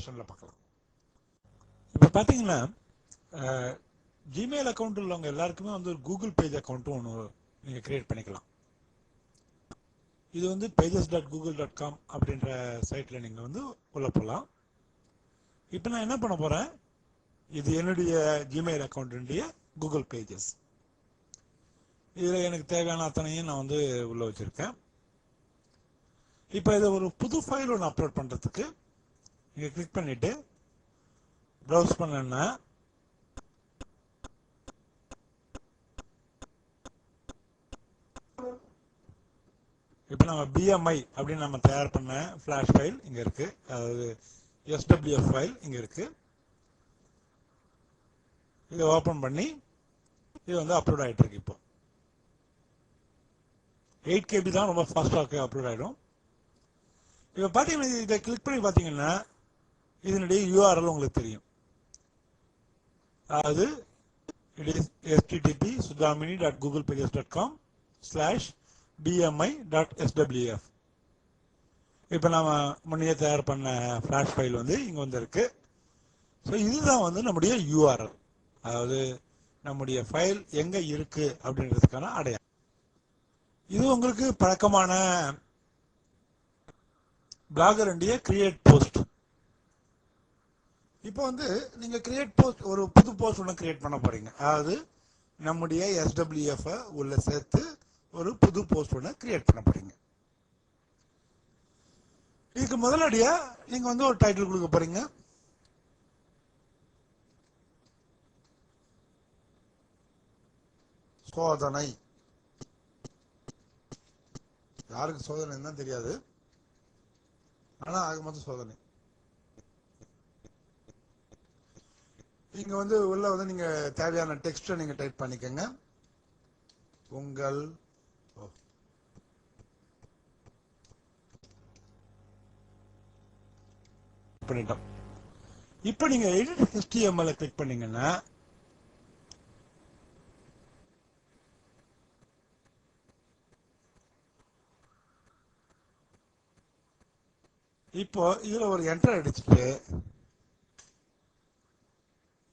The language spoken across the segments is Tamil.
செஷனில் பார்க்கலாம். இப்போ பார்த்தீங்கன்னா ஜிமெயில் அக்கௌண்ட் உள்ளவங்க எல்லாருக்குமே வந்து ஒரு கூகுள் பேஜ் அக்கௌண்ட்டும் ஒன்று நீங்கள் கிரியேட் பண்ணிக்கலாம். இது வந்து pages.google.com அப்படின்ற சைட்டில் நீங்கள் வந்து உள்ள போகலாம். இப்போ நான் என்ன பண்ண போகிறேன், இது என்னுடைய ஜிமெயில் அக்கௌண்ட்டுடைய கூகுள் பேஜஸ். இதில் எனக்கு தேவையான அத்தனையும் நான் வந்து உள்ளே வச்சுருக்கேன். இப்போ இதை ஒரு புது ஃபைல் ஒன்று அப்லோட் பண்ணுறதுக்கு நீங்கள் கிளிக் பண்ணிவிட்டு ப்ரௌஸ் பண்ணேன்னா இப்போ நம்ம பிஎம்ஐ அப்படின்னு நம்ம தயார் பண்ண ஃப்ளாஷ் ஃபைல் இங்கே இருக்குது, அதாவது எஸ்டபிள்யூஎஃப் ஃபைல் இங்கே இருக்குது. இதை ஓப்பன் பண்ணி இது வந்து அப்லோட் ஆகிட்டு இருக்கு. இப்போ 8 KB தான், ரொம்ப ஃபாஸ்ட்டாக அப்லோட் ஆகிடும். இப்போ பார்த்தீங்கன்னா இதை கிளிக் பண்ணி பார்த்தீங்கன்னா இதனுடைய யூஆர்எல் உங்களுக்கு தெரியும். அதாவது இட் இஸ் http://sudhamini.googlepages.com/bmi.swf. இப்போ நம்ம முன்னே தயார் பண்ண ஃப்ளாஷ் ஃபைல் வந்து இங்கே வந்து இருக்கு. ஸோ இதுதான் வந்து நம்முடைய யூஆர்எல், அதாவது நம்முடைய ஃபைல் எங்கே இருக்கு அப்படின்றதுக்கான அடையாளம். இது உங்களுக்கு பழக்கமான பிளாகருடைய கிரியேட் போஸ்ட். இப்போ வந்து நீங்கள் கிரியேட் போஸ்ட், ஒரு புது போஸ்ட் ஒன்று கிரியேட் பண்ண போறீங்க. அதாவது நம்முடைய SWF உள்ள சேர்த்து ஒரு புது போஸ்ட் ஒன்று கிரியேட் பண்ண போறீங்க. இதுக்கு முதலடியா நீங்க வந்து ஒரு டைட்டில் கொடுக்க போறீங்க. சோதனை. யாருக்கு சோதனை தான் தெரியாது, ஆனா ஆக மொத்தம் சோதனை. இங்க வந்து உள்ள வந்து நீங்க தேவையான டெக்ஸ்ட் நீங்க டைப் பண்ணிக்கங்க. உங்கள் பண்ணிட்டோம். இப்போ நீங்க எடிட் HTML கிளிக் பண்ணீங்கன்னா இப்போ இதுல ஒரு என்டர் அடிச்சுட்டு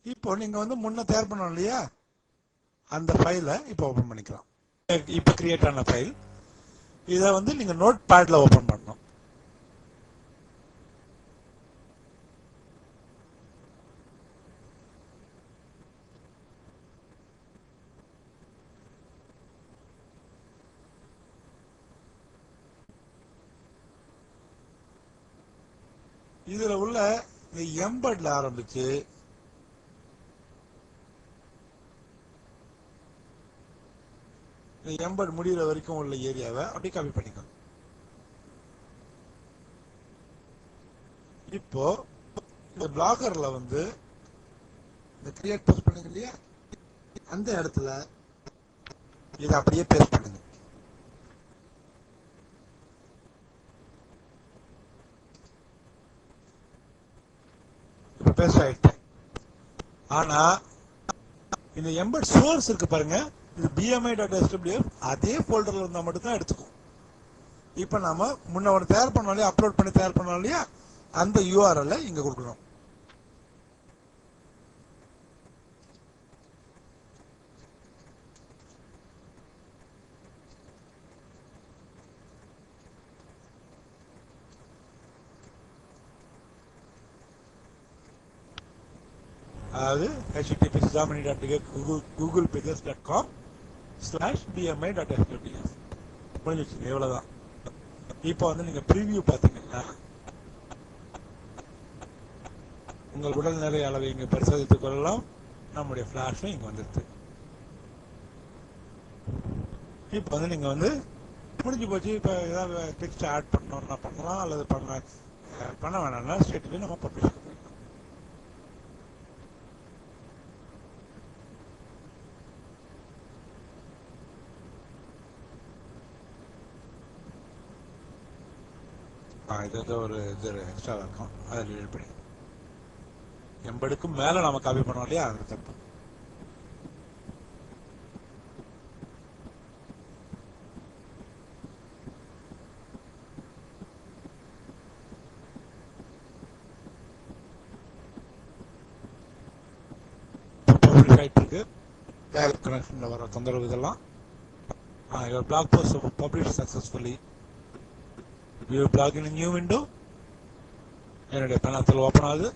இப்போ நீங்க வந்து முன்ன தயார் பண்ணோம் இல்லையா, அந்த ஃபைலை இப்போ ஓபன் பண்ணிக்கலாம். இப்போ கிரியேட் ஆன ஃபைல் இதை வந்து நீங்க நோட் பேட்ல ஓபன் பண்ணணும். இதுல உள்ள எம்பர்ட்ல ஆரம்பிச்சு எம்பர்ட் முடிகிற வரைக்கும் உள்ள ஏரியாவை அப்படி காப்பி பண்ணிக்கணும். இப்போ இந்த பிளாகர்ல வந்து இந்த கிரியேட் போஸ்ட் பண்ணுங்க இல்லையா, அந்த இடத்துல இதை அப்படியே பேஸ்ட் பண்ணுங்க. இப்ப பேஸ்ட் ஆயிடுச்சு. ஆனா இந்த எம்பர்ட் சோர்ஸ் இருக்கு பாருங்க, இது bmi.swf அதே போல்டர்ல இருந்தா மட்டும் தான் எடுத்துக்கும். இப்ப நாம முன்ன ஒரு தயார் பண்ணோம் இல்லையா, அப்லோட் பண்ணி தயார் பண்ணோம் இல்லையா, அந்த யூஆர்எல் இங்க கொடுக்கணும். அதாவது http://googlepages.com/bmi.swf முடிஞ்சிச்சு. எவ்வளவுதான். இப்போ வந்து நீங்க ப்ரீவியூ பாத்தீங்கன்னா உங்கள் உடல்நிலை அளவை இங்க பரிசோதித்துக் கொள்ளலாம். நம்முடைய ஃபிளாஷும் இங்க வந்துருது. இப்போ வந்து நீங்க வந்து முடிஞ்சு போச்சு. இப்போ ஏதாவது டெக்ஸ்ட் ஆட் பண்ணணும்னா பண்ணலாம், அல்லது பண்ண வேணாம்னா ஸ்ட்ரெயிட்லி நம்ம பப்ளிஷ் பண்ணிக்கலாம். இது ஒரு இது எக்ஸ்ட்ரா இருக்கும், அதை டெலிட் பண்ணி எம்படுக்கும் மேல நம்ம காப்பி பண்ணோம் இல்லையா, அது தப்பு. வெரிஃபை ஆகிட்டு இருக்கு. டயல் கனெக்ஷனில் வர தொந்தரவு இதெல்லாம். Your blog post publish successfully. View blog in new window. என்னுடைய பேனத்தில் ஓப்பன் ஆகுது.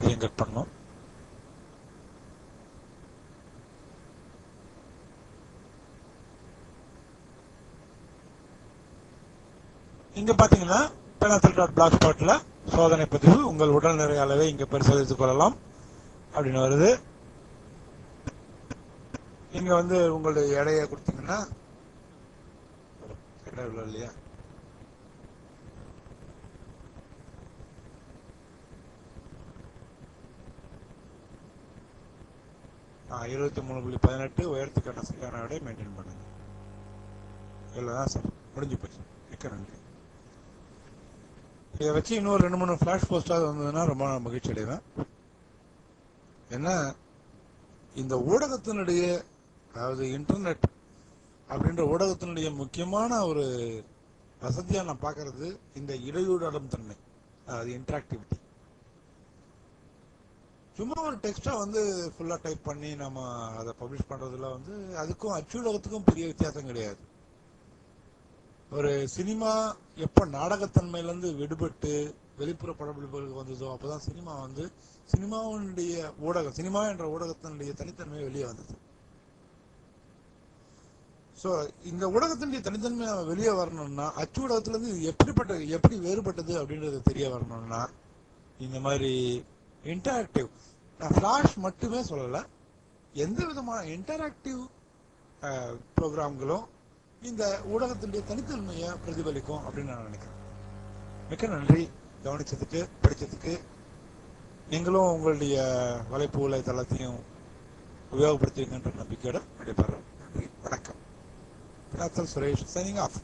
இதையும் கட் பண்ணணும். இங்க பாத்தீங்கன்னா penathal.blogspot சோதனை பதிவு உங்கள் உடல் நிறை அளவை இங்க பரிசோதித்துக் கொள்ளலாம் அப்படின்னு வருது. இங்க வந்து உங்களுடைய எடையை கொடுத்தீங்கன்னா இல்லையா, ஆ 23.18 உயரத்துக்கான சரியான எடை மெயின்டைன் பண்ணுங்க. இல்லைதான் சார், முடிஞ்சு போச்சு. மிக்க நன்றி. இதை வச்சு இன்னொரு 2-3 ஃபிளாஷ் போஸ்டாக வந்ததுன்னா ரொம்ப மகிழ்ச்சி அடைவேன். ஏன்னா இந்த ஊடகத்தினுடைய, அதாவது இன்டர்நெட் அப்படின்ற ஊடகத்தினுடைய முக்கியமான ஒரு வசதியாக நான் பார்க்கறது இந்த இடையூடாடும் தன்மை, அதாவது இன்டராக்டிவிட்டி. சும்மா ஒரு டெக்ஸ்டா வந்து ஃபுல்லா டைப் பண்ணி நம்ம அதை பப்ளிஷ் பண்றதுல வந்து அதுக்கும் அச்சூடகத்துக்கும் பெரிய வித்தியாசம் கிடையாது. ஒரு சினிமா எப்ப நாடகத்தன்மையிலிருந்து விடுபட்டு வெளிப்புற படப்பிடிப்புகளுக்கு வந்ததோ அப்பதான் சினிமா வந்து சினிமாவுடைய ஊடகம், சினிமா என்ற ஊடகத்தினுடைய தனித்தன்மை வெளியே வந்தது. ஸோ இந்த ஊடகத்தினுடைய தனித்தன்மை வெளியே வரணும்னா அச்சு ஊடகத்திலிருந்து எப்படி வேறுபட்டது அப்படின்றது தெரிய வரணும்னா இந்த மாதிரி இன்டராக்டிவ், நான் ஃபிளாஷ் மட்டுமே சொல்லலை, எந்த விதமான இன்டராக்டிவ் ப்ரோக்ராம்களும் இந்த ஊடகத்தினுடைய தனித்தன்மையை பிரதிபலிக்கும் அப்படின்னு நான் நினைக்கிறேன். மிக்க நன்றி கவனிச்சதுக்கு, படிச்சதுக்கு. நீங்களும் உங்களுடைய வலைப்பு வலைத்தளத்தையும் உபயோகப்படுத்துவீங்கன்ற நம்பிக்கையோட விடைபெறேன். நன்றி, வணக்கம். Penathal Suresh signing off.